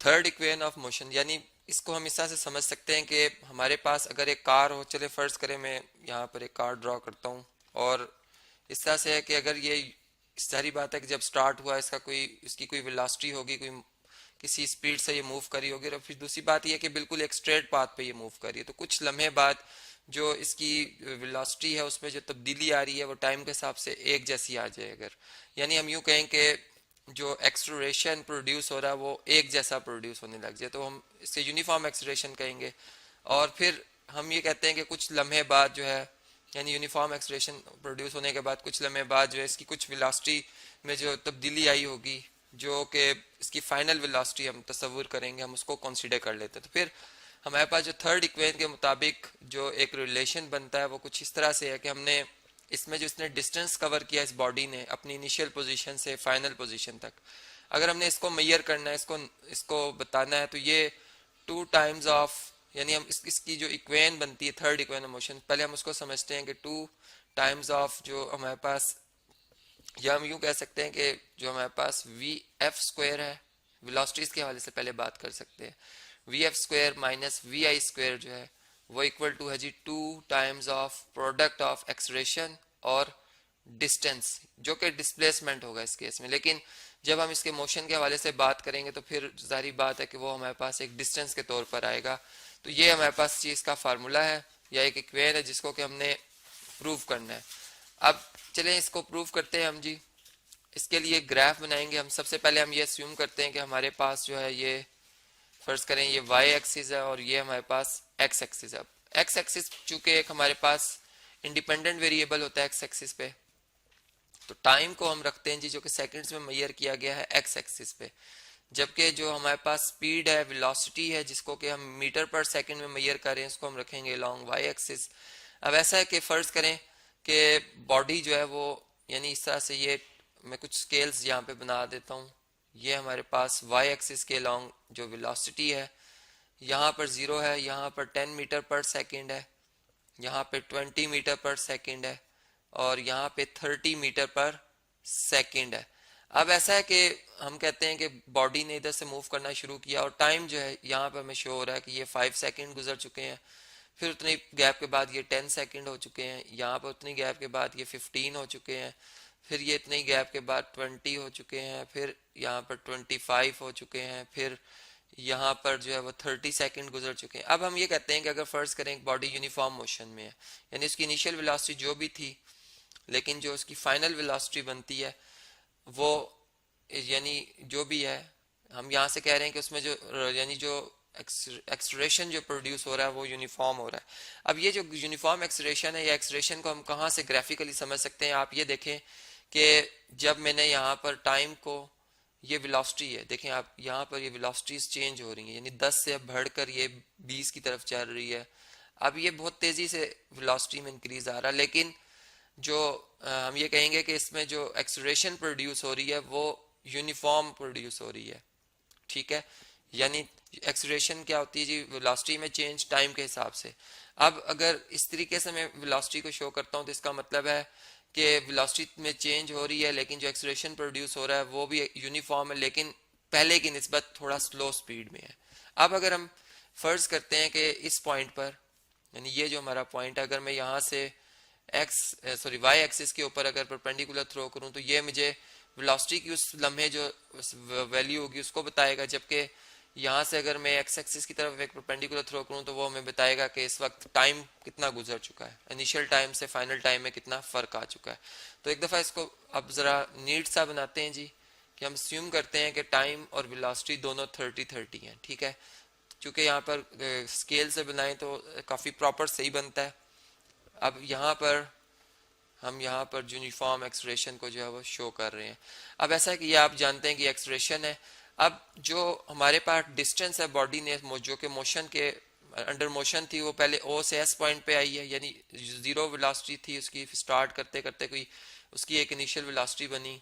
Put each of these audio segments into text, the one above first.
Third equation of motion, यानी इसको हम इस तरह से समझ सकते हैं कि हमारे पास अगर एक कार हो, चले फर्ज करें मैं यहाँ पर एक कार ड्रॉ करता हूँ, और इस तरह से है कि अगर ये सारी बात है कि जब स्टार्ट हुआ इसका कोई इसकी कोई वेलोसिटी होगी, कोई किसी स्पीड से ये मूव करी होगी, और फिर दूसरी बात ये कि बिल्कुल एक स्ट्रेट पाथ पे ये मूव करी है, तो कुछ लम्हे बाद जो इसकी वेलोसिटी है उसमें जो तब्दीली आ रही है वो टाइम के हिसाब से एक जैसी आ जाए। अगर यानी हम यूँ कहें कि जो एक्सलरेशन प्रोड्यूस हो रहा है वो एक जैसा प्रोड्यूस होने लग जाए, तो हम इससे यूनिफॉर्म एक्सलरेशन कहेंगे। और फिर हम ये कहते हैं कि कुछ लम्हे बाद जो है, यानी यूनिफॉर्म एक्सलरेशन प्रोड्यूस होने के बाद कुछ लम्हे बाद जो है इसकी कुछ वेलोसिटी में जो तब्दीली आई होगी, जो कि इसकी फाइनल वेलोसिटी हम तस्वुर करेंगे, हम उसको कंसीडर कर लेते हैं। तो फिर हमारे पास जो थर्ड इक्वेशन के मुताबिक जो एक रिलेशन बनता है वो कुछ इस तरह से है कि हमने इसमें जो इसने डिस्टेंस कवर किया इस बॉडी ने अपनी इनिशियल पोजीशन से फाइनल पोजीशन तक, अगर हमने इसको मेजर करना है, इसको इसको बताना है, तो ये 2 टाइम्स ऑफ, यानी हम इसकी जो इक्वेशन बनती है थर्ड इक्वेशन ऑफ मोशन, पहले हम उसको समझते हैं कि 2 टाइम्स ऑफ जो हमारे पास, या हम यूं कह सकते हैं कि जो हमारे पास वी एफ स्क्वायर है, वेलोसिटीज के हवाले से पहले बात कर सकते हैं, V F square minus V I square जो है वो इक्वल टू है जी 2 times of product of acceleration और डिस्टेंस, जो कि डिस्प्लेसमेंट होगा इस केस में। लेकिन जब हम इसके मोशन के हवाले से बात करेंगे तो फिर जारी बात है कि वो हमारे पास एक डिस्टेंस के तौर पर आएगा। तो ये हमारे पास चीज़ का फार्मूला है या एक इक्वेशन है जिसको कि हमने प्रूव करना है। अब चलें इसको प्रूव करते हैं हम जी। इसके लिए ग्राफ बनाएंगे हम। सबसे पहले हम ये अस्यूम करते हैं कि हमारे पास जो है ये फर्ज करें ये y एक्सिस है और ये हमारे पास x एक्सिस है। x एक्सिस चूंकि एक हमारे पास इंडिपेंडेंट वेरिएबल होता है x एक्सिस पे, तो टाइम को हम रखते हैं जी जो कि सेकंड्स में मेजर किया गया है x एक्सिस पे, जबकि जो हमारे पास स्पीड है, वेलोसिटी है, जिसको कि हम मीटर पर सेकंड में मेजर करें, इसको हम रखेंगे अलोंग y एक्सिस। अब ऐसा है कि फर्ज करें कि बॉडी जो है वो, यानी इस तरह से ये मैं कुछ स्केल्स यहाँ पे बना देता हूँ। ये हमारे पास y एक्सिस के अलोंग जो वेलोसिटी है, यहाँ पर 0 है, यहाँ पर 10 मीटर पर सेकंड है, यहाँ पे 20 मीटर पर सेकंड है, और यहाँ पे 30 मीटर पर सेकंड है। अब ऐसा है कि हम कहते हैं कि बॉडी ने इधर से मूव करना शुरू किया और टाइम जो है यहाँ पर हमें शो हो रहा है कि ये 5 सेकंड गुजर चुके हैं, फिर उतनी गैप के बाद ये 10 सेकंड हो चुके हैं, यहाँ पर उतनी गैप के बाद ये 15 हो चुके हैं, फिर ये इतनी गैप के बाद 20 हो चुके हैं, फिर यहाँ पर 25 हो चुके हैं, फिर यहाँ पर जो है वो 30 सेकंड गुजर चुके हैं। अब हम ये कहते हैं कि अगर फर्ज करें एक बॉडी यूनिफॉर्म मोशन में है, यानी उसकी इनिशियल वेलोसिटी जो भी थी, लेकिन जो उसकी फाइनल वेलोसिटी बनती है वो, यानी जो भी है, हम यहाँ से कह रहे हैं कि उसमें जो, यानी जो एक्सलेरेशन जो प्रोड्यूस हो रहा है वो यूनिफॉर्म हो रहा है। अब ये जो यूनिफॉर्म एक्सलेरेशन है या एक्सलेरेशन को हम कहाँ से ग्राफिकली समझ सकते हैं? आप ये देखें कि जब मैंने यहाँ पर टाइम को, ये वेलोसिटी है, देखें आप यहाँ पर ये वेलोसिटीज चेंज हो रही हैं, यानी 10 से अब बढ़कर ये 20 की तरफ चल रही है। अब ये बहुत तेज़ी से वेलोसिटी में इंक्रीज आ रहा है, लेकिन जो हम ये कहेंगे कि इसमें जो एक्सलेरेशन प्रोड्यूस हो रही है वो यूनिफॉर्म प्रोड्यूस हो रही है। ठीक है, यानी एक्सलेरेशन क्या होती है जी? वेलोसिटी में चेंज टाइम के हिसाब से। अब अगर इस तरीके से मैं वेलोसिटी को शो करता हूँ तो इसका मतलब है कि वेलोसिटी में चेंज हो रही है, लेकिन जो एक्सलेरेशन प्रोड्यूस हो रहा है वो भी यूनिफॉर्म है, लेकिन पहले की निस्बत थोड़ा स्लो स्पीड में है। अब अगर हम फर्ज करते हैं कि इस पॉइंट पर, यानी ये जो हमारा पॉइंट है, अगर मैं यहाँ से y एक्सिस के ऊपर अगर परपेंडिकुलर थ्रो करूँ तो ये मुझे वेलोसिटी की उस लम्हे जो वैल्यू होगी उसको बताएगा, जबकि यहाँ से अगर मैं x एक्सिस की तरफ एक परपेंडिकुलर थ्रो करूँ तो वो हमें बताएगा कि इस वक्त टाइम कितना गुजर चुका है, इनिशियल टाइम से फाइनल टाइम में कितना फ़र्क आ चुका है। तो एक दफ़ा इसको अब ज़रा नीट सा बनाते हैं जी, कि हम अस्यूम करते हैं कि टाइम और वेलोसिटी दोनों 30-30 हैं। ठीक है, चूँकि यहाँ पर स्केल से बनाएं तो काफ़ी प्रॉपर सही बनता है। अब यहाँ पर हम यहाँ पर यूनिफॉर्म एक्सलेरेशन को जो है वो शो कर रहे हैं। अब ऐसा है कि ये आप जानते हैं कि एक्सलेरेशन है। अब जो हमारे पास डिस्टेंस है बॉडी ने जो कि मोशन के अंडर मोशन थी वो पहले ओ से एस पॉइंट पे आई है, यानी 0 वेलोसिटी थी उसकी, स्टार्ट करते करते कोई उसकी एक इनिशियल वेलोसिटी बनी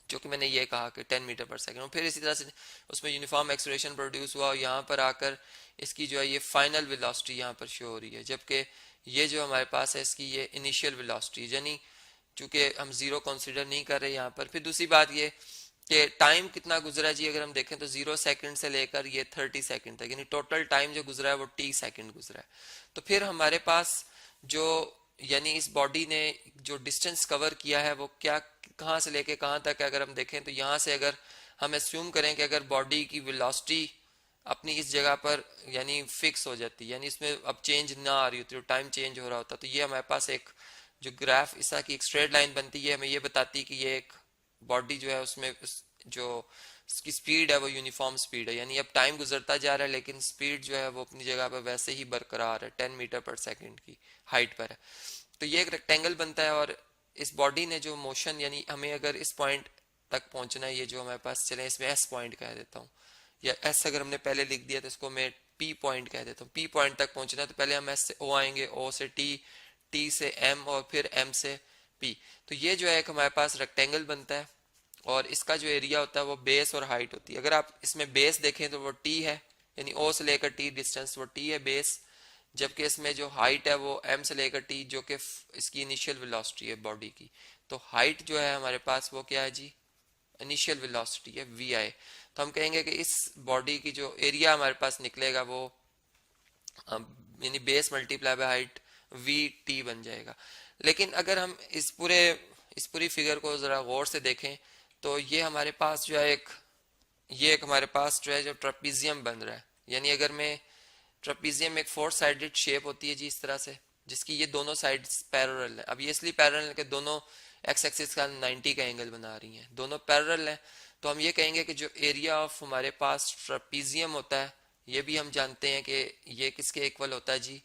जो कि मैंने ये कहा कि 10 मीटर पर सेकंड, और फिर इसी तरह से उसमें यूनिफॉर्म एक्सलेरेशन प्रोड्यूस हुआ और यहाँ पर आकर इसकी जो है ये फाइनल वेलोसिटी यहाँ पर शो हो रही है, जबकि ये जो हमारे पास है इसकी ये इनिशियल वेलोसिटी, यानी चूंकि हम 0 कंसिडर नहीं कर रहे यहाँ पर। फिर दूसरी बात ये कि टाइम कितना गुजरा जी, अगर हम देखें तो 0 सेकंड से लेकर ये 30 सेकंड तक, यानी टोटल टाइम जो गुजरा है वो t सेकंड गुजरा है। तो फिर हमारे पास जो, यानी इस बॉडी ने जो डिस्टेंस कवर किया है वो क्या, कहाँ से लेके कहाँ तक है, अगर हम देखें तो यहाँ से अगर हम एस्यूम करें कि अगर बॉडी की वेलोसिटी अपनी इस जगह पर यानी फिक्स हो जाती, यानी इसमें अब चेंज ना आ रही होती, तो टाइम चेंज हो रहा होता, तो ये हमारे पास एक जो ग्राफ इसा की एक स्ट्रेट लाइन बनती है, हमें ये बताती कि ये एक बॉडी जो है उसमें जो इसकी स्पीड है वो यूनिफॉर्म स्पीड है, यानी अब टाइम गुजरता जा रहा है लेकिन स्पीड जो है वो अपनी जगह पर वैसे ही बरकरार है, 10 मीटर पर सेकेंड की हाइट पर है। तो ये एक रेक्टेंगल बनता है, और इस बॉडी ने जो मोशन, यानी हमें अगर इस पॉइंट तक पहुंचना है, ये जो हमारे पास, चले इसमें एस पॉइंट कह देता हूँ, या एस अगर हमने पहले लिख दिया तो इसको मैं पी पॉइंट कह देता हूँ। पी पॉइंट तक पहुंचना है तो पहले हम एस से ओ आएंगे, ओ से टी, टी से एम, और फिर एम से पी। तो ये जो है एक हमारे पास रेक्टेंगल बनता है, और इसका जो एरिया होता है वो बेस और हाइट होती है। अगर आप इसमें बेस देखें तो वो टी है, यानी ओ से लेकर टी डिस्टेंस वो टी है बेस, जबकि इसमें जो हाइट है वो एम से लेकर टी, जो कि इसकी इनिशियल वेलोसिटी है बॉडी की। तो हाइट जो है हमारे पास वो क्या है जी, इनिशियल वेलोसिटी है वी आई। तो हम कहेंगे कि इस बॉडी की जो एरिया हमारे पास निकलेगा वो यानी base multiply by height we T बन जाएगा। लेकिन अगर हम इस पूरी फिगर को जरा गौर से देखें तो ये हमारे पास जो है ये एक हमारे पास जो है जो ट्रेपीजियम बन रहा है, यानी अगर मैं ट्रेपीजियम एक 4 साइडेड शेप होती है जी इस तरह से, जिसकी ये दोनों साइड्स पैरेलल है। अब ये इसलिए पैरेलल है कि दोनों एक्स एक्सिस का 90 का एंगल बना रही हैं, दोनों पैरेलल हैं। तो हम ये कहेंगे कि जो एरिया ऑफ हमारे पास ट्रेपीजियम होता है, ये भी हम जानते हैं कि ये किसके इक्वल होता है जी,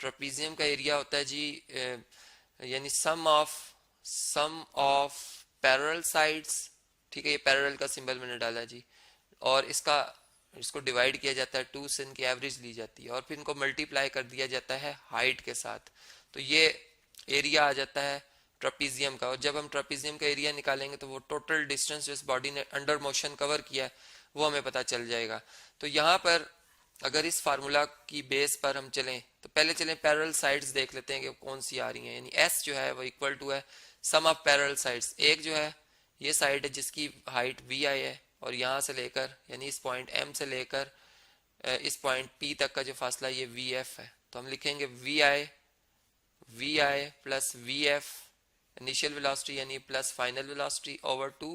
ट्रेपीजियम का एरिया होता है जी यानी सम ऑफ पैरेलल साइड्स, ठीक है, ये पैरेलल का सिंबल मैंने डाला जी, और इसको डिवाइड किया जाता है, टू से इनकी एवरेज ली जाती है और फिर इनको मल्टीप्लाई कर दिया जाता है हाइट के साथ। तो ये एरिया आ जाता है ट्रेपीजियम का, और जब हम ट्रेपीजियम का एरिया निकालेंगे तो वो टोटल डिस्टेंस जो इस बॉडी ने अंडर मोशन कवर किया है वो हमें पता चल जाएगा। तो यहाँ पर अगर इस फार्मूला की बेस पर हम चलें तो पहले चलें पैरेलल साइड्स देख लेते हैं कि कौन सी आ रही हैं, यानी एस जो है वो इक्वल टू है सम ऑफ पैरेलल साइड्स। एक जो है ये साइड है जिसकी हाइट वी आई है, और यहाँ से लेकर यानी इस पॉइंट एम से लेकर इस पॉइंट पी तक का जो फासला ये वी एफ है। तो हम लिखेंगे V I plus V F initial velocity यानी प्लस फाइनल वेलोसिटी ओवर 2,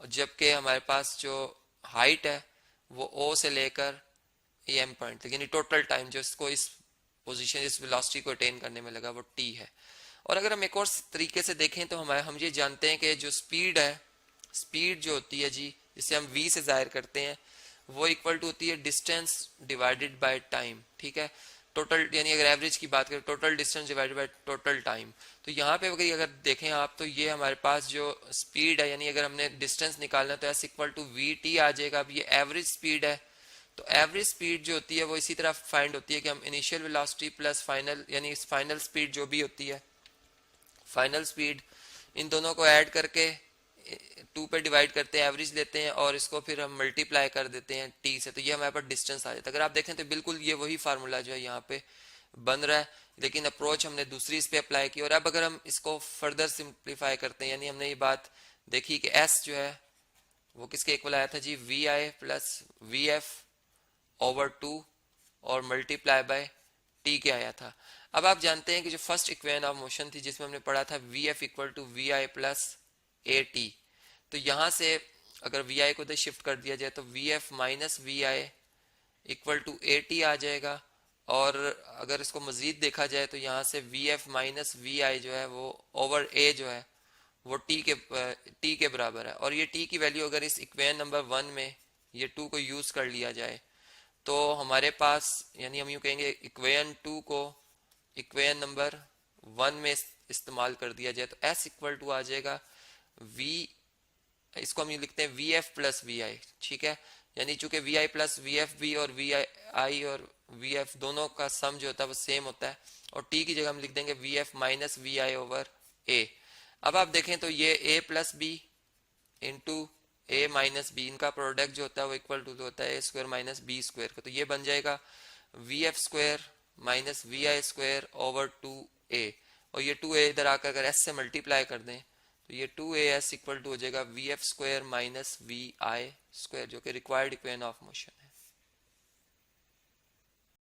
और जबकि हमारे पास जो हाइट है वो ओ से लेकर ए एम पॉइंट तक, यानी टोटल टाइम जो इसको इस पोजीशन इस वेलोसिटी को अटेन करने में लगा वो टी है। और अगर हम एक और तरीके से देखें तो हम ये जानते हैं कि जो स्पीड है, स्पीड जो होती है जी, जिसे हम v से जाहिर करते हैं, वो इक्वल टू होती है डिस्टेंस डिवाइडेड बाय टाइम, ठीक है, टोटल, यानी अगर एवरेज की बात करें total distance divided by total time. तो यहाँ पे अगर देखें आप तो ये हमारे पास जो स्पीड है, यानी अगर हमने डिस्टेंस निकालना तो S equal to V T आ जाएगा। अब ये एवरेज स्पीड है, तो एवरेज स्पीड जो होती है वो इसी तरह फाइंड होती है कि हम इनिशियल वेलोसिटी प्लस फाइनल, यानी फाइनल स्पीड जो भी होती है, फाइनल स्पीड, इन दोनों को ऐड करके 2 पे डिवाइड करते हैं, एवरेज लेते हैं और इसको फिर हम मल्टीप्लाई कर देते हैं t से, तो ये हमारे पास डिस्टेंस आ जाता है। अगर आप देखें तो बिल्कुल ये वही फार्मूला जो है यहाँ पे बन रहा है, लेकिन अप्रोच हमने दूसरी इस पे अप्लाई की। और अब अगर हम इसको फर्दर सिंप्लीफाई करते हैं, यानी हमने ये बात देखी कि s जो है वो किसके इक्वल आया था जी, V I plus V F over 2 और मल्टीप्लाई बाय टी के आया था। अब आप जानते हैं कि जो फर्स्ट इक्वेशन ऑफ मोशन थी जिसमें हमने पढ़ा था V F equal to V I plus A T, तो यहाँ से अगर वी आई को इधर शिफ्ट कर दिया जाए तो V F minus V I equal to A T आ जाएगा। और अगर इसको मजीद देखा जाए तो यहाँ से वी एफ माइनस वी आई जो है वो ओवर ए जो है वो टी के बराबर है। और ये टी की वैल्यू अगर इस इक्वेशन नंबर 1 में ये 2 को यूज कर लिया जाए तो हमारे पास, यानी हम यूँ कहेंगे इक्वेशन 2 को इक्वेशन नंबर 1 में इस्तेमाल कर दिया जाए तो एस इक्वल टू आ जाएगा वी, इसको हम ये लिखते हैं V F plus V I, ठीक है, यानी चूंकि V I plus V F भी और वी आई और वी एफ दोनों का सम जो होता है वो सेम होता है, और टी की जगह हम लिख देंगे V F minus V I over A. अब आप देखें तो ये A plus B into A minus B, इनका प्रोडक्ट जो होता है वो इक्वल टू होता है A square minus B square का, तो ये बन जाएगा V F square minus V I square over 2 A, और ये 2 ए इधर आकर अगर एस से मल्टीप्लाई कर दें तो ये 2as इक्वल टू हो जाएगा V F square minus V I square, जो कि रिक्वायर्ड इक्वेशन ऑफ मोशन है।